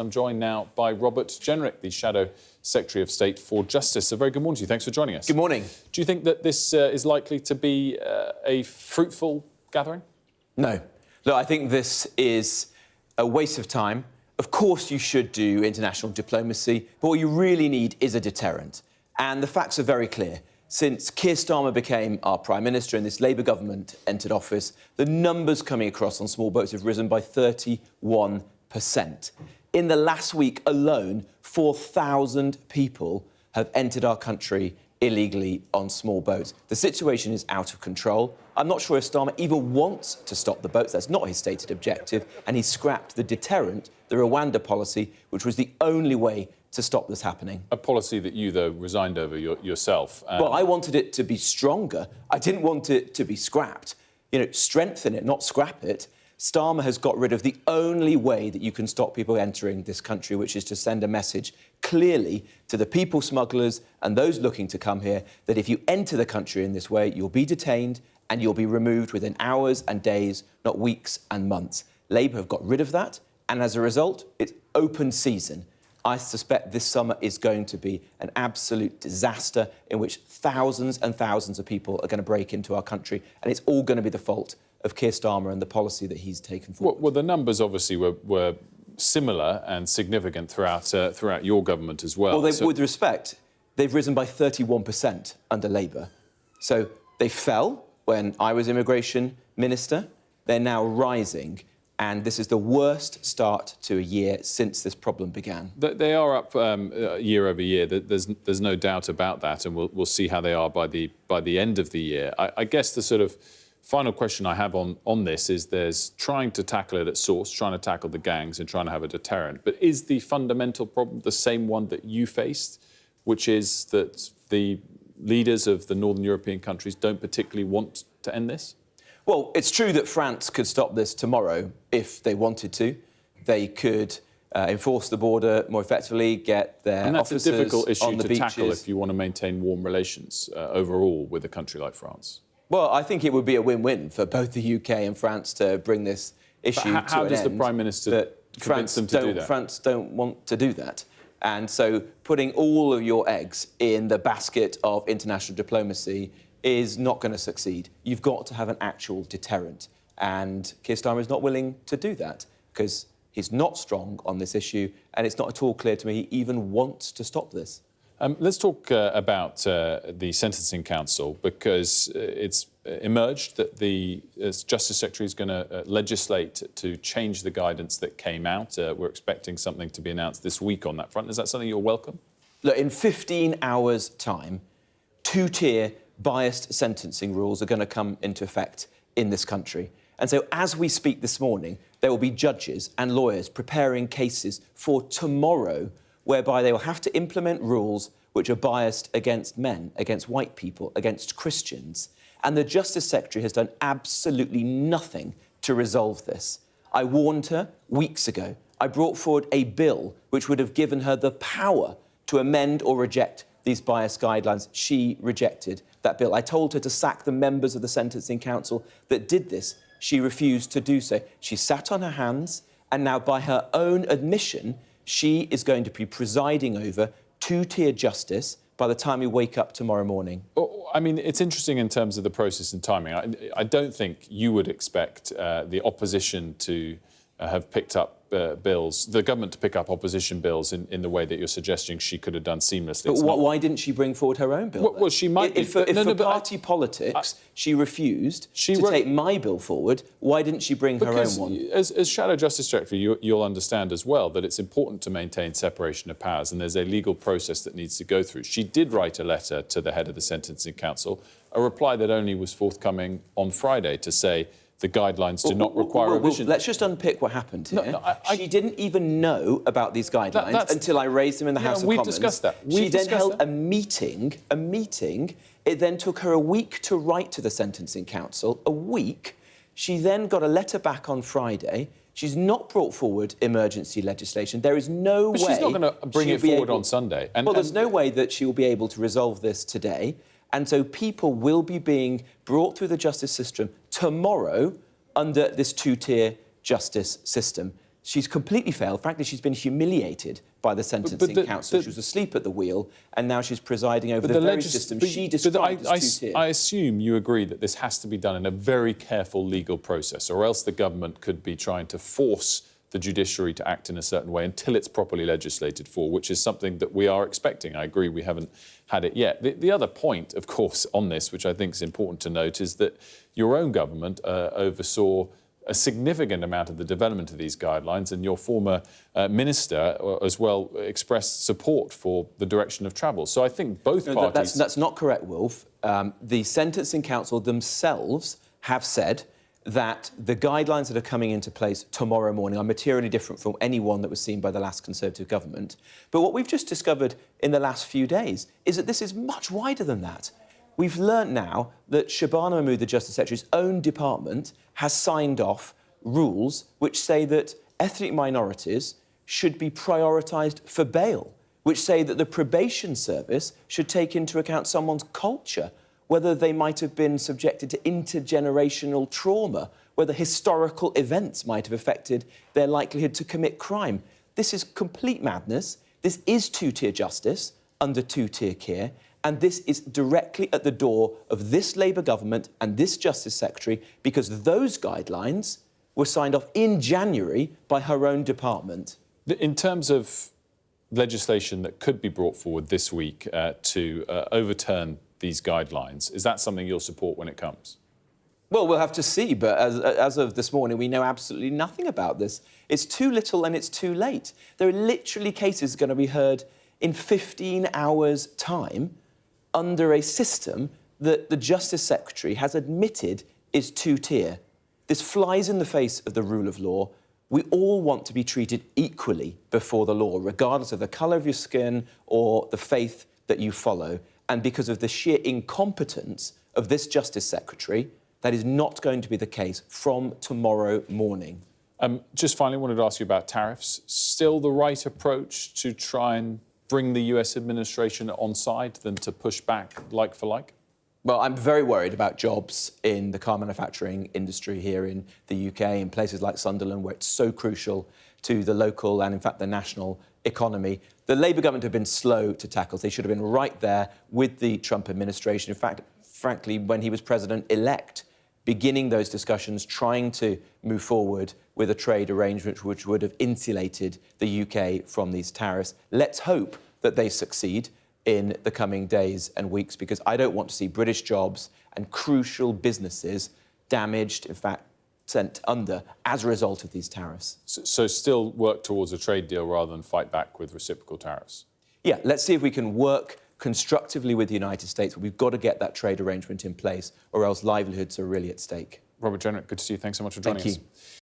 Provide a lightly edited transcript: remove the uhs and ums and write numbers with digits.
I'm joined now by Robert Jenrick, the Shadow Secretary of State for Justice. A very good morning to you. Thanks for joining us. Good morning. Do you think that this is likely to be a fruitful gathering? No. Look, I think this is a waste of time. Of course you should do international diplomacy, but what you really need is a deterrent. And the facts are very clear. Since Keir Starmer became our Prime Minister and this Labour government entered office, the numbers coming across on small boats have risen by 31%. In the last week alone, 4,000 people have entered our country illegally on small boats. The situation is out of control. I'm not sure if Starmer even wants to stop the boats. That's not his stated objective. And he scrapped the deterrent, the Rwanda policy, which was the only way to stop this happening. A policy that you, though, resigned over yourself. Well, I wanted it to be stronger. I didn't want it to be scrapped. You know, strengthen it, not scrap it. Starmer has got rid of the only way that you can stop people entering this country, which is to send a message clearly to the people smugglers and those looking to come here that if you enter the country in this way, you'll be detained and you'll be removed within hours and days, not weeks and months. Labour have got rid of that, and as a result, it's open season. I suspect this summer is going to be an absolute disaster in which thousands and thousands of people are going to break into our country, and it's all going to be the fault of Keir Starmer and the policy that he's taken forward. Well, the numbers obviously were similar and significant throughout your government as well. Well, with respect, they've risen by 31% under Labour. So they fell when I was Immigration Minister. They're now rising. And this is the worst start to a year since this problem began. They are up year over year. There's no doubt about that, and we'll see how they are by the end of the year. I guess the sort of final question I have on this is there's trying to tackle it at source, trying to tackle the gangs and trying to have a deterrent. But is the fundamental problem the same one that you faced, which is that the leaders of the Northern European countries don't particularly want to end this? Well, it's true that France could stop this tomorrow if they wanted to. They could enforce the border more effectively, get their officers on the beaches. And that's a difficult issue to tackle if you want to maintain warm relations overall with a country like France. Well, I think it would be a win-win for both the UK and France to bring this issue to an end. How does the Prime Minister convince them to do that? France don't want to do that. And so putting all of your eggs in the basket of international diplomacy is not going to succeed. You've got to have an actual deterrent. And Keir Starmer is not willing to do that because he's not strong on this issue, and it's not at all clear to me he even wants to stop this. Let's talk about the Sentencing Council, because it's emerged that the Justice Secretary is going to legislate to change the guidance that came out. We're expecting something to be announced this week on that front. Is that something you'll welcome? Look, in 15 hours' time, two-tier biased sentencing rules are going to come into effect in this country. And so as we speak this morning, there will be judges and lawyers preparing cases for tomorrow whereby they will have to implement rules which are biased against men, against white people, against Christians. And the Justice Secretary has done absolutely nothing to resolve this. I warned her weeks ago. I brought forward a bill which would have given her the power to amend or reject these biased guidelines. She rejected that bill. I told her to sack the members of the Sentencing Council that did this. She refused to do so. She sat on her hands, and now by her own admission, she is going to be presiding over two-tier justice by the time we wake up tomorrow morning. I mean, it's interesting in terms of the process and timing. I don't think you would expect the opposition to have picked up bills, the government to pick up opposition bills in the way that you're suggesting she could have done seamlessly. But why didn't she bring forward her own bill? Well, she might. If for party politics she refused to take my bill forward, why didn't she bring her own one? As Shadow Justice Secretary, you'll understand as well that it's important to maintain separation of powers, and there's a legal process that needs to go through. She did write a letter to the head of the Sentencing Council, a reply that only was forthcoming on Friday to say the guidelines do not require revision. Let's just unpick what happened here. She didn't even know about these guidelines until I raised them in the House of Commons. We've discussed that. She then held a meeting. It then took her a week to write to the Sentencing Council. A week. She then got a letter back on Friday. She's not brought forward emergency legislation. There is no way... But she's not going to bring it forward on Sunday. Well, there's no way that she will be able to resolve this today. And so people will be being brought through the justice system tomorrow under this two-tier justice system. She's completely failed. Frankly, she's been humiliated by the Sentencing Council. She was asleep at the wheel, and now she's presiding over the very system she described as two-tier. I assume you agree that this has to be done in a very careful legal process, or else the government could be trying to force the judiciary to act in a certain way until it's properly legislated for, which is something that we are expecting. I agree we haven't had it yet. The other point, of course, on this, which I think is important to note, is that your own government oversaw a significant amount of the development of these guidelines, and your former minister as well expressed support for the direction of travel. So I think both parties... That's not correct, Wolf. The Sentencing Council themselves have said that the guidelines that are coming into place tomorrow morning are materially different from any one that was seen by the last Conservative government. But what we've just discovered in the last few days is that this is much wider than that. We've learnt now that Shabana Mahmood, the Justice Secretary's own department, has signed off rules which say that ethnic minorities should be prioritised for bail, which say that the probation service should take into account someone's culture, whether they might have been subjected to intergenerational trauma, whether historical events might have affected their likelihood to commit crime. This is complete madness. This is two-tier justice under two-tier care, and this is directly at the door of this Labour government and this Justice Secretary, because those guidelines were signed off in January by her own department. In terms of legislation that could be brought forward this week to overturn these guidelines, is that something you'll support when it comes? Well, we'll have to see, but as of this morning, we know absolutely nothing about this. It's too little and it's too late. There are literally cases going to be heard in 15 hours' time under a system that the Justice Secretary has admitted is two-tier. This flies in the face of the rule of law. We all want to be treated equally before the law, regardless of the colour of your skin or the faith that you follow. And because of the sheer incompetence of this Justice Secretary, that is not going to be the case from tomorrow morning. Just finally, wanted to ask you about tariffs. Still the right approach to try and bring the US administration on side than to push back like for like? Well, I'm very worried about jobs in the car manufacturing industry here in the UK, in places like Sunderland, where it's so crucial to the local and, in fact, the national economy. The Labour government have been slow to tackle. They should have been right there with the Trump administration. In fact, frankly, when he was president-elect, beginning those discussions, trying to move forward with a trade arrangement which would have insulated the UK from these tariffs. Let's hope that they succeed in the coming days and weeks, because I don't want to see British jobs and crucial businesses damaged, in fact, sent under as a result of these tariffs. So still work towards a trade deal rather than fight back with reciprocal tariffs? Yeah, let's see if we can work constructively with the United States, but we've got to get that trade arrangement in place, or else livelihoods are really at stake. Robert Jenrick, good to see you. Thanks so much for joining us. Thank you.